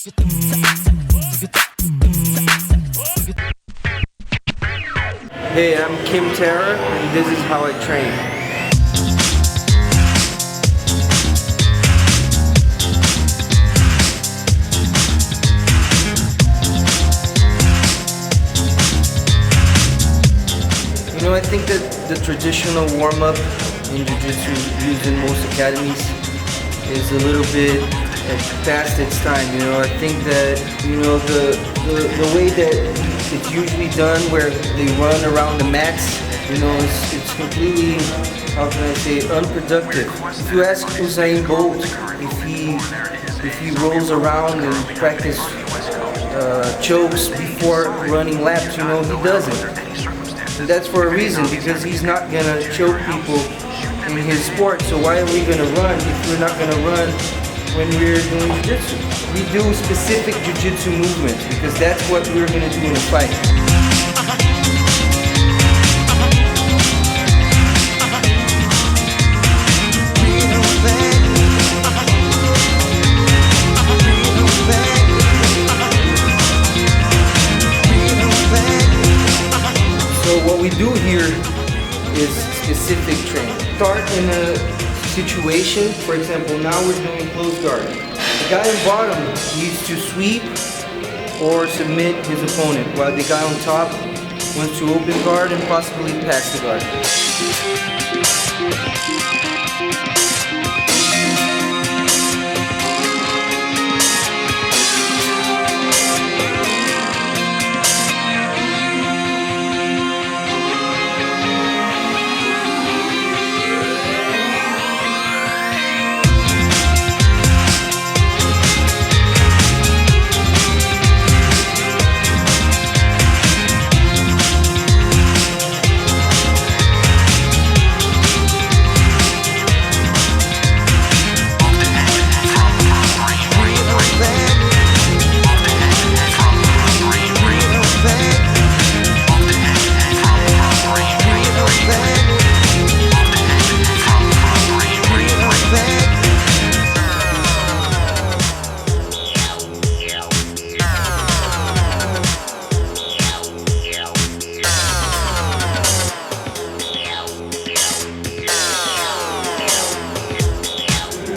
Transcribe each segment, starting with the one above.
Hey, I'm Terra, and this is how I train. You know, I think that the traditional warm-up in jiu-jitsu used in most academies is a little bit past its time. You know, I think that, you know, the way that it's usually done, where they run around the mats, you know, it's completely, how can I say, unproductive. If you ask Usain Bolt if he rolls around and practice chokes before running laps, you know, he doesn't. And that's for a reason, because he's not gonna choke people in his sport. So why are we gonna run if we're not gonna run when we're doing jiu-jitsu? We do specific jiu-jitsu movements because that's what we're gonna do in a fight. So what we do here is specific training. Start in a situation, for example, now we're doing close guard. The guy on bottom needs to sweep or submit his opponent, while the guy on top wants to open guard and possibly pass the guard.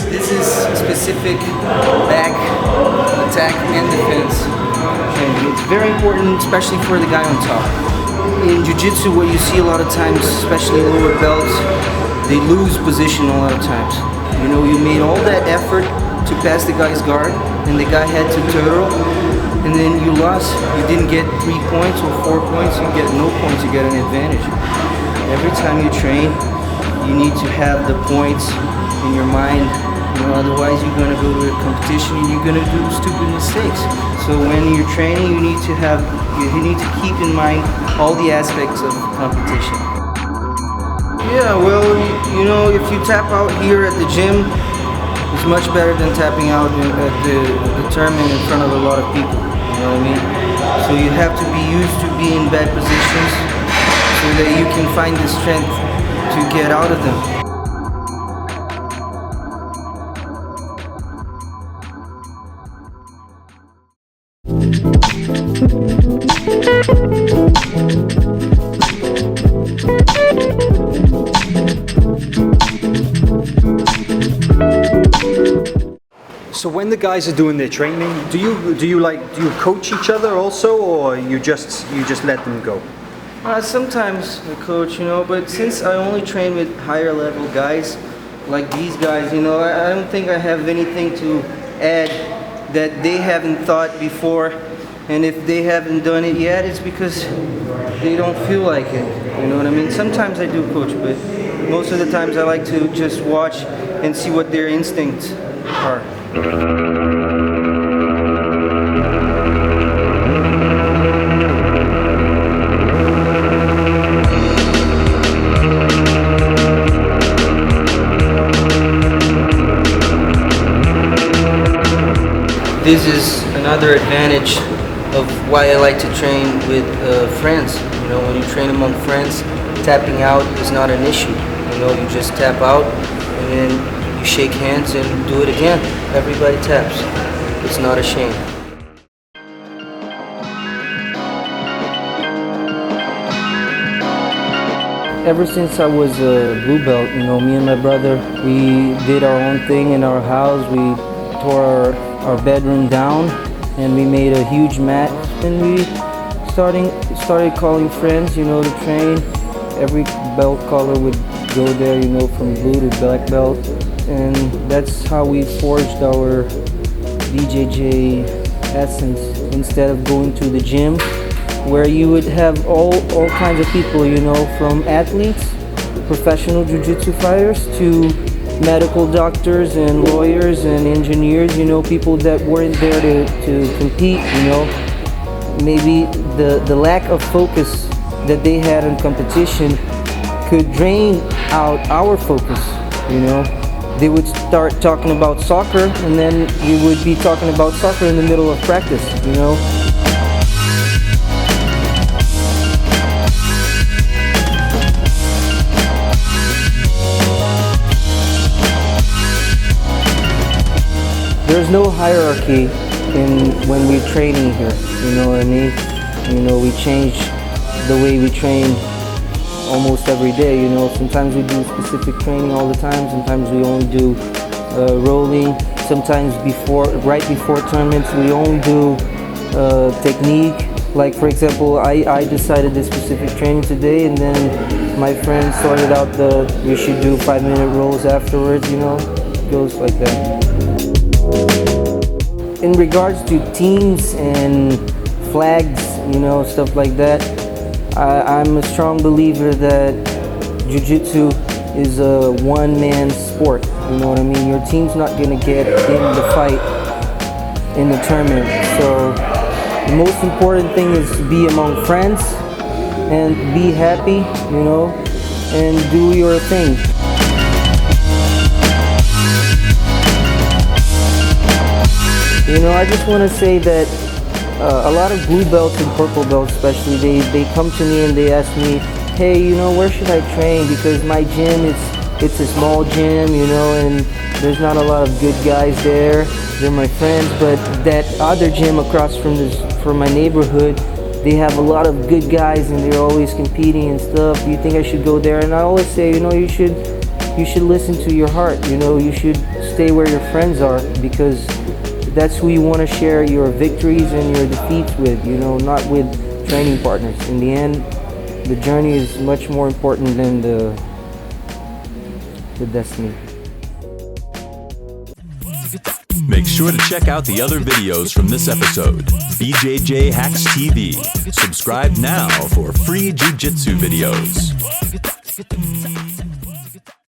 This is specific back attack and defense training. It's very important, especially for the guy on top. In jiu-jitsu, what you see a lot of times, especially lower belts, they lose position a lot of times. You know, you made all that effort to pass the guy's guard, and the guy had to turtle, and then you lost. You didn't get 3 points or 4 points, you get no points, you get an advantage. Every time you train, you need to have the points in your mind. You know, otherwise you're gonna go to a competition and you're gonna do stupid mistakes. So when you're training, you need to keep in mind all the aspects of competition. Yeah, well, you know, if you tap out here at the gym, it's much better than tapping out at the tournament in front of a lot of people. You know what I mean? So you have to be used to being in bad positions so that you can find the strength to get out of them. So when the guys are doing their training, do you coach each other also, or you just let them go? Sometimes I coach, you know, but since I only train with higher level guys, like these guys, you know, I don't think I have anything to add that they haven't thought before. And if they haven't done it yet, it's because they don't feel like it. You know what I mean? Sometimes I do coach, but most of the times I like to just watch and see what their instincts are. This is another advantage of why I like to train with friends. You know, when you train among friends, tapping out is not an issue. You know, you just tap out and then you shake hands and do it again. Everybody taps. It's not a shame. ever since I was a blue belt, you know, me and my brother, we did our own thing in our house. We tore our bedroom down and we made a huge mat, and we started calling friends, you know, to train. Every belt color would go there, you know, from blue to black belt, and that's how we forged our BJJ essence. Instead of going to the gym, where you would have all kinds of people, you know, from athletes, professional jiu-jitsu fighters, to medical doctors and lawyers and engineers, you know, people that weren't there to compete, you know. Maybe the lack of focus that they had in competition could drain out our focus, you know. They would start talking about soccer, and then you would be talking about soccer in the middle of practice, you know. There's no hierarchy when we're training here, you know what I mean? You know, we change the way we train almost every day, you know. Sometimes we do specific training all the time, sometimes we only do rolling, sometimes right before tournaments we only do technique. Like for example, I decided this specific training today, and then my friend sorted out we should do 5-minute rolls afterwards, you know. It goes like that. In regards to teams and flags, you know, stuff like that, I'm a strong believer that jiu-jitsu is a one-man sport, you know what I mean? Your team's not going to get in the fight in the tournament. So the most important thing is to be among friends and be happy, you know, and do your thing. You know, I just want to say that a lot of blue belts and purple belts especially, they come to me and they ask me, hey, you know, where should I train? Because my gym, it's a small gym, you know, and there's not a lot of good guys there. They're my friends, but that other gym across from my neighborhood, they have a lot of good guys and they're always competing and stuff. Do you think I should go there? And I always say, you know, you should listen to your heart, you know, you should stay where your friends are, because that's who you want to share your victories and your defeats with, you know, not with training partners. In the end, the journey is much more important than the destiny. Make sure to check out the other videos from this episode. BJJ Hacks TV. Subscribe now for free jiu-jitsu videos.